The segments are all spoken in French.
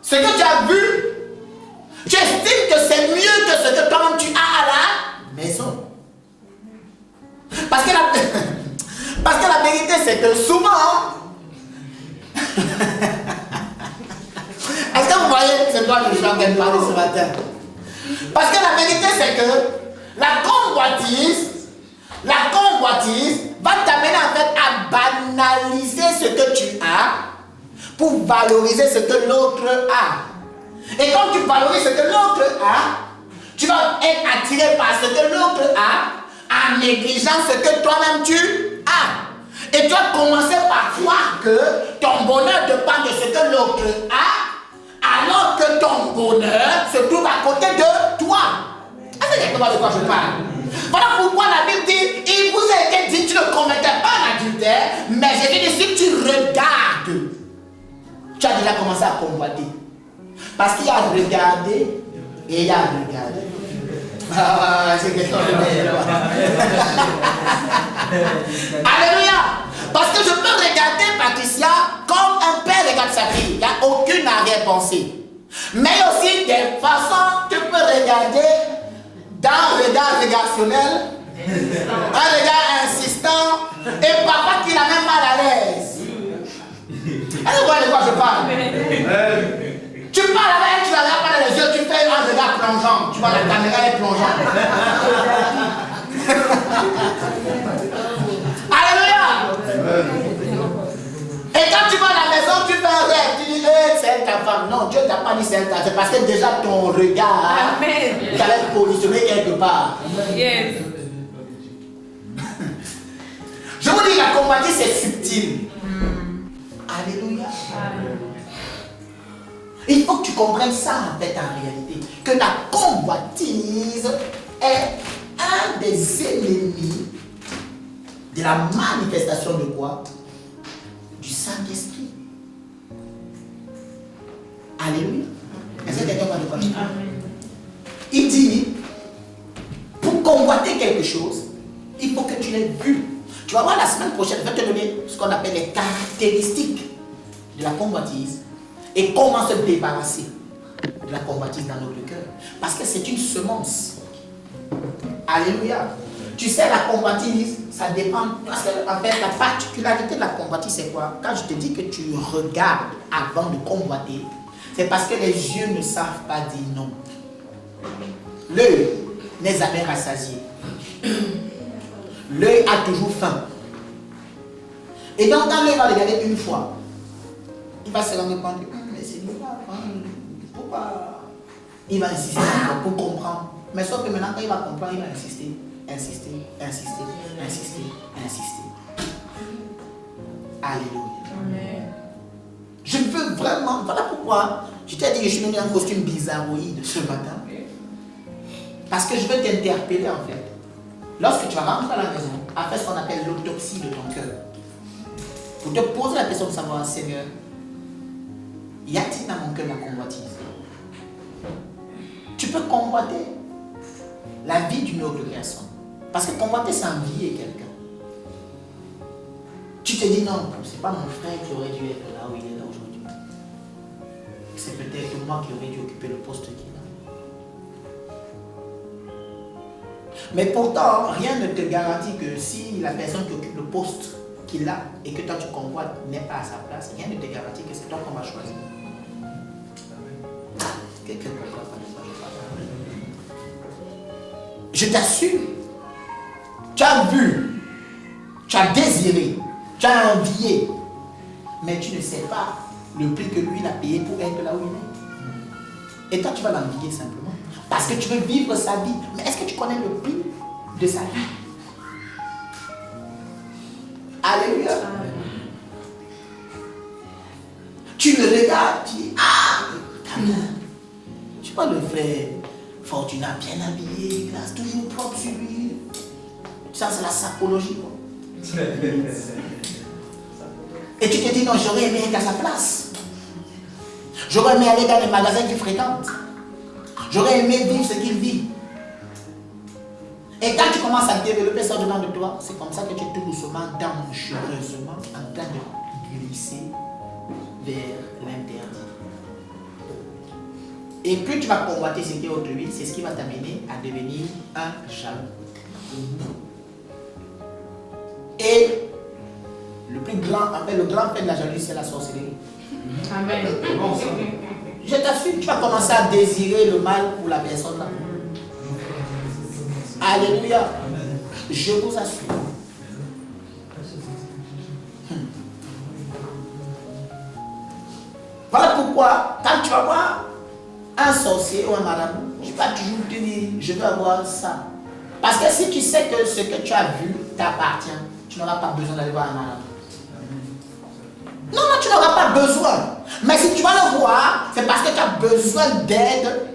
ce que tu as vu, tu estimes que c'est mieux que ce que toi-même tu as à la maison. Parce que la vérité, c'est que souvent, est-ce que vous voyez, c'est toi que je suis en train de parler ce matin? Parce que la vérité, c'est que la convoitise va t'amener en fait à banaliser ce que tu as pour valoriser ce que l'autre a. Et quand tu valorises ce que l'autre a, tu vas être attiré par ce que l'autre a en négligeant ce que toi-même tu as. Et tu vas commencer par croire que ton bonheur dépend de ce que l'autre a, alors que ton bonheur se trouve à côté de toi. Est-ce que quelqu'un voit de quoi je parle? Voilà pourquoi la Bible dit, il vous a été dit, tu ne commettais pas un adultère, mais je dis, si tu regardes, tu as déjà commencé à convoiter. Parce qu'il y a regardé et il y a regardé. Ah, c'est quelque chose de meilleur. Alléluia. Parce que je peux regarder Patricia comme un père regarde sa fille. Il n'y a aucune arrière-pensée. Mais aussi des façons, tu peux regarder dans un regard régationnel, un regard insistant, et papa qui l'a même mal à l'aise. Est-ce que vous voyez de quoi je parle? Tu parles avec elle, tu la regardes pas dans les yeux, tu fais un regard plongeant. Tu vois, la caméra est plongeante. Alléluia. Et quand tu vas à la maison, tu fais un rêve, tu dis, c'est elle ta femme. Non, Dieu t'a pas dit c'est elle ta femme. C'est parce que déjà ton regard t'allait te positionner quelque part. Yes. Je vous dis, la compagnie, c'est subtil. Alléluia. Il faut que tu comprennes ça en fait en réalité. Que la convoitise est un des ennemis de la manifestation de quoi? Du Saint-Esprit. Alléluia. Est-ce que quelqu'un va le comprendre? Il dit, pour convoiter quelque chose, il faut que tu l'aies vu. Tu vas voir la semaine prochaine, je vais te donner ce qu'on appelle les caractéristiques de la convoitise et comment se débarrasser de la convoitise dans notre cœur. Parce que c'est une semence. Alléluia. Tu sais, la convoitise, ça dépend. Parce que, en fait, la particularité de la convoitise, c'est quoi? Quand je te dis que tu regardes avant de convoiter, c'est parce que les yeux ne savent pas dire non. L'œil n'est jamais rassasié. L'œil a toujours faim. Et donc, quand l'œil va regarder une fois, il va se rendre compte, mais c'est bizarre, pourquoi? Il va insister pour comprendre. Mais sauf que maintenant, quand il va comprendre, il va insister. Alléluia. Amen. Je veux vraiment, voilà pourquoi je t'ai dit que je suis venu en costume bizarroïde ce matin. Parce que je veux t'interpeller en fait. Lorsque tu vas rentrer à la maison, à faire ce qu'on appelle l'autopsie de ton cœur, pour te poser la question de savoir, Seigneur, y a-t-il dans mon cœur la convoitise? Tu peux convoiter la vie d'une autre personne. Parce que convoiter, c'est envier quelqu'un. Tu te dis non, c'est pas mon frère qui aurait dû être là où il est là aujourd'hui. C'est peut-être moi qui aurais dû occuper le poste qu'il a. Mais pourtant, rien ne te garantit que si la personne qui occupe le poste qu'il a et que toi tu convoites n'est pas à sa place, rien ne te garantit que c'est toi qu'on va choisir. Quelqu'un ne comprend pas de quoi je parle. Je t'assure, tu as vu, tu as désiré, tu as envié, mais tu ne sais pas le prix que lui il a payé pour être là où il est. Et toi tu vas l'envier simplement, parce que tu veux vivre sa vie. Mais est-ce que tu connais le prix de sa vie? Alléluia. Tu le regardes, tu dis, tu vois le frère Fortuna bien habillé, glace toujours propre sur lui. Ça c'est la sapologie quoi. Et tu te dis non, j'aurais aimé être à sa place. J'aurais aimé aller dans les magasins qu'il fréquente. J'aurais aimé vivre ce qu'il vit. Et quand tu commences à développer ça dedans de toi, c'est comme ça que tu es tout doucement, dangereusement en train de glisser vers l'interdit. Et plus tu vas convoiter ce qui est autrui, c'est ce qui va t'amener à devenir un jaloux. Et le plus grand, en fait, le grand fait de la jalousie, c'est la sorcellerie. Amen. Je t'assure, tu vas commencer à désirer le mal pour la personne là. Alléluia. Je vous assure. Voilà pourquoi, quand tu vas voir un sorcier ou un marabout, tu vas toujours te dire, je veux avoir ça. Parce que si tu sais que ce que tu as vu t'appartient, tu n'auras pas besoin d'aller voir un marabout. Non, tu n'auras pas besoin. Mais si tu vas le voir, c'est parce que tu as besoin d'aide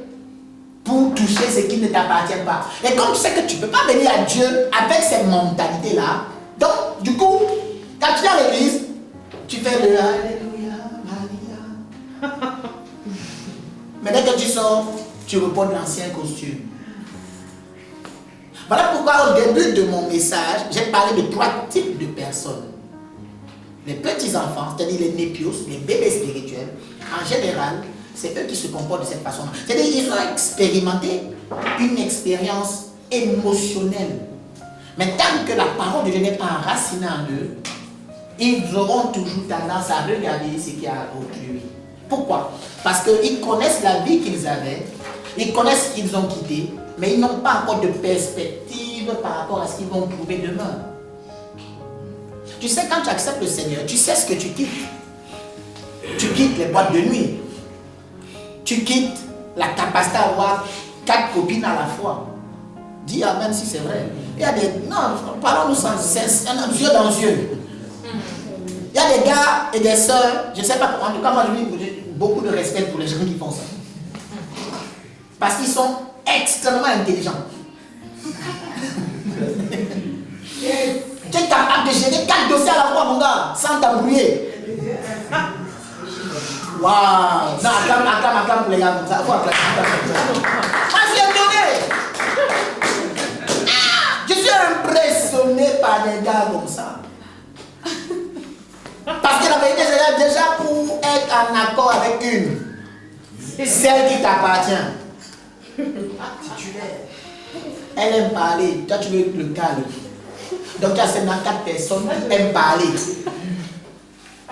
pour toucher ce qui ne t'appartient pas. Et comme tu sais que tu ne peux pas venir à Dieu avec cette mentalité-là, donc du coup, quand tu es à l'église, tu fais le Alléluia, Maria. Mais dès que tu sors, tu reprends l'ancien costume. Voilà pourquoi au début de mon message, j'ai parlé de 3 types de personnes. Les petits-enfants, c'est-à-dire les népios, les bébés spirituels, en général, c'est eux qui se comportent de cette façon-là. C'est-à-dire qu'ils ont expérimenté une expérience émotionnelle. Mais tant que la parole de Dieu n'est pas enracinée en eux, ils auront toujours tendance à regarder ce qu'il y a autrui. Pourquoi? Parce qu'ils connaissent la vie qu'ils avaient, ils connaissent ce qu'ils ont quitté, mais ils n'ont pas encore de perspective par rapport à ce qu'ils vont trouver demain. Tu sais, quand tu acceptes le Seigneur, tu sais ce que tu quittes. Tu quittes les boîtes de nuit. Tu quittes la capacité à avoir 4 copines à la fois. Dis amen si c'est vrai. Il y a des... Non, parlons-nous sans cesse, yeux dans yeux. Il y a des gars et des sœurs, je ne sais pas, en tout cas moi j'ai beaucoup de respect pour les gens qui font ça. Parce qu'ils sont extrêmement intelligents. Tu es capable de gérer 4 dossiers à la fois, mon gars, sans t'embrouiller. Waouh! Non, acclame pour les gars comme ça. Moi, je suis étonné. Je suis impressionné par des gars comme ça. Parce que la vérité, c'est déjà pour être en accord avec une, celle qui t'appartient. Elle aime parler, toi tu veux le calme. Donc tu as seulement 4 personnes qui aiment parler.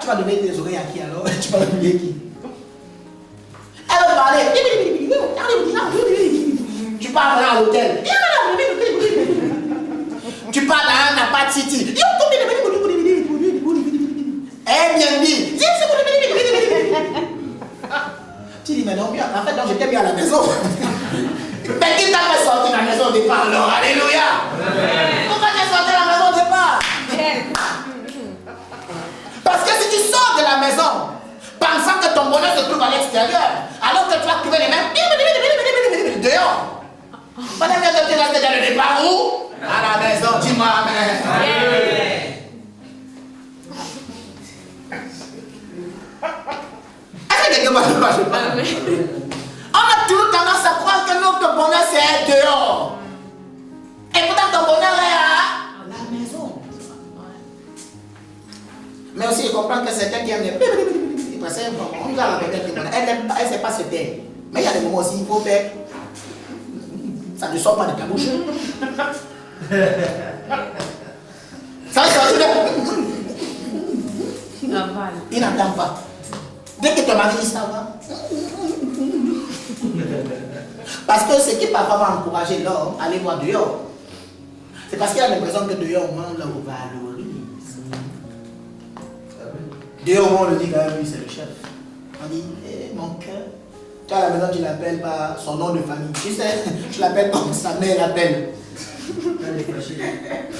Tu vas donner des oreilles à qui alors? Tu vas donner qui? Elle veut parler. Tu pars à l'hôtel. Tu pars dans un appart city. Eh bien dit. Tu dis mais non bien. En fait donc j'étais bien à la maison. Mais qui t'a fait sortir de la maison au départ alors? Alléluia. Pourquoi tu es sorti de la maison au départ? Parce que si tu sors de la maison pensant que ton bonheur se trouve à l'extérieur, alors que tu vas trouver les mêmes dehors. Pendant que tu es resté dans le départ où? À la maison, dis-moi amen. On a toujours tendance à croire que notre bonheur c'est dehors. Et pourtant ton bonheur est à la maison. Mais aussi je comprends que certains qui aiment les... On nous a la peut-être elle ne sait pas se taire. Mais il y a des moments aussi il faut faire... Ça ne sort pas de ta bouche. Ça va sortir de... Il n'entend pas. Dès que ton mari dit ça va. Parce que ce qui parfois va encourager l'homme à aller voir dehors, c'est parce qu'il a l'impression que dehors au moins on le valorise. Dehors on le dit quand même, lui c'est le chef. On dit, mon cœur, tu à la maison tu l'appelles par son nom de famille. Tu sais, tu l'appelles comme sa mère l'appelle.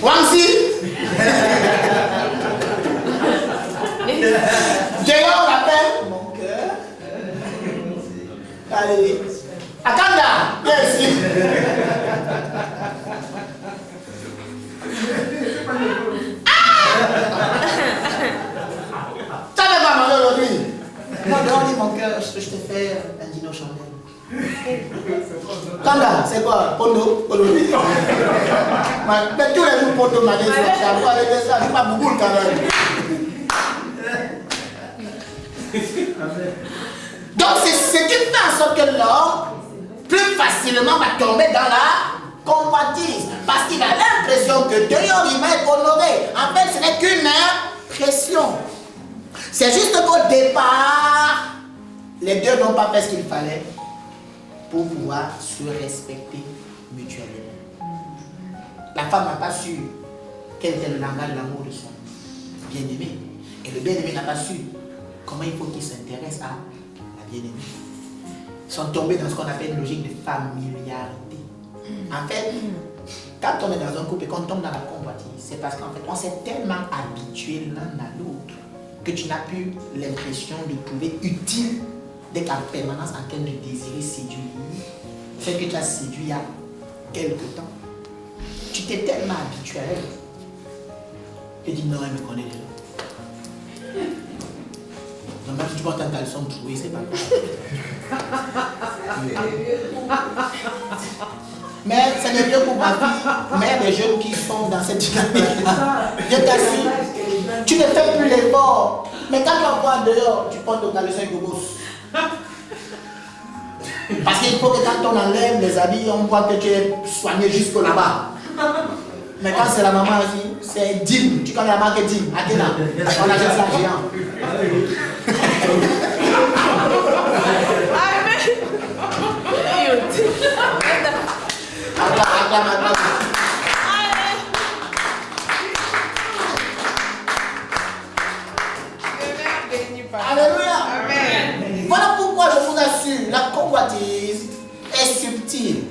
Wangsi. Dehors on l'appelle mon cœur. Allez. Akanda, viens ici. Ça ne va manger aujourd'hui. Moi, dehors, dis mon cœur, je te fais un dîner au chandelle. Kanda, c'est quoi? Pondo? Mais tous les jours, Pondo m'a dit ça. Je ne pas beaucoup quand même. Donc, c'est ce qui fait en sorte que l'homme, plus facilement, va tomber dans la convoitise. Parce qu'il a l'impression que dehors, il va être honoré. En fait, ce n'est qu'une impression. C'est juste qu'au départ, les deux n'ont pas fait ce qu'il fallait pour pouvoir se respecter mutuellement. La femme n'a pas su quel était le langage de l'amour de son bien-aimé. Et le bien-aimé n'a pas su comment il faut qu'il s'intéresse à la bien-aimée. Ils sont tombés dans ce qu'on appelle une logique de familiarité. En fait, quand on est dans un couple et qu'on tombe dans la convoitise, c'est parce qu'en fait, on s'est tellement habitué l'un à l'autre que tu n'as plus l'impression de trouver utile d'être en permanence en train de désirer séduire celle que tu as séduit il y a quelque temps. Tu t'es tellement habitué à elle. Tu dis non, elle me connaît déjà. Non, même si tu portes un caleçon troué, c'est pas grave. Mais ce n'est mieux pour ma fille. Mais les jeunes qui sont dans cette dynamique-là, je t'assure, tu ne fais plus l'effort. Mais quand tu vas voir dehors, tu portes ton caleçon et tu bosses. Parce qu'il faut que quand on enlève les habits, on voit que tu es soigné jusque là-bas. Mais quand c'est la maman aussi, c'est Dim. Tu connais la marque Dim, Athéna. On achète ça géant. Alléluia. Amen. Voilà pourquoi je vous assure, la convoitise est subtile.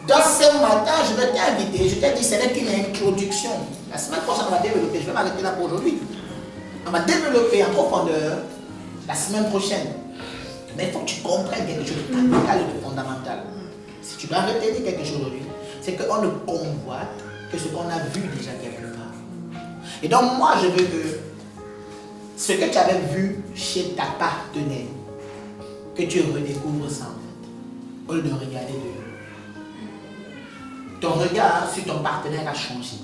Dans ce matin, je vais t'inviter, je t'ai dit, ce n'est qu'une introduction. La semaine prochaine, on va développer, je vais m'arrêter là pour aujourd'hui. On va développer en profondeur la semaine prochaine. Mais il faut que tu comprennes quelque chose de capital et de fondamental. Si tu dois retenir quelque chose aujourd'hui, c'est qu'on ne convoite que ce qu'on a vu déjà quelque part. Et donc moi, je veux que ce que tu avais vu chez ta partenaire, que tu redécouvres ça en fait, au lieu de regarder de ton regard sur ton partenaire a changé.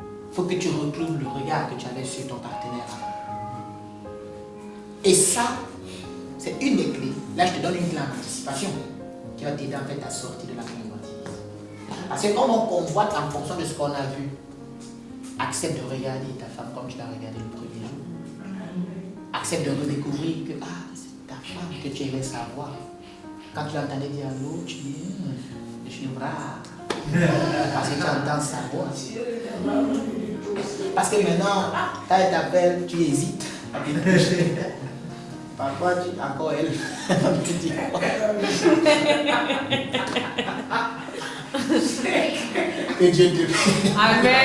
Il faut que tu retrouves le regard que tu avais sur ton partenaire avant. Et ça, c'est une des clés. Là, je te donne une clé en anticipation qui va t'aider en fait à sortir de la convoitise. Parce que quand on convoite en fonction de ce qu'on a vu, accepte de regarder ta femme comme tu l'as regardé le premier jour. Accepte de redécouvrir que c'est ta femme que tu aimais savoir. Quand tu l'entendais dire allô, tu dis je suis brave. Parce que tu entends sa voix. Parce que maintenant, quand elle t'appelle, tu hésites à décrocher. Parfois, encore elle. Tu dis quoi? Que Dieu te bénisse. Amen.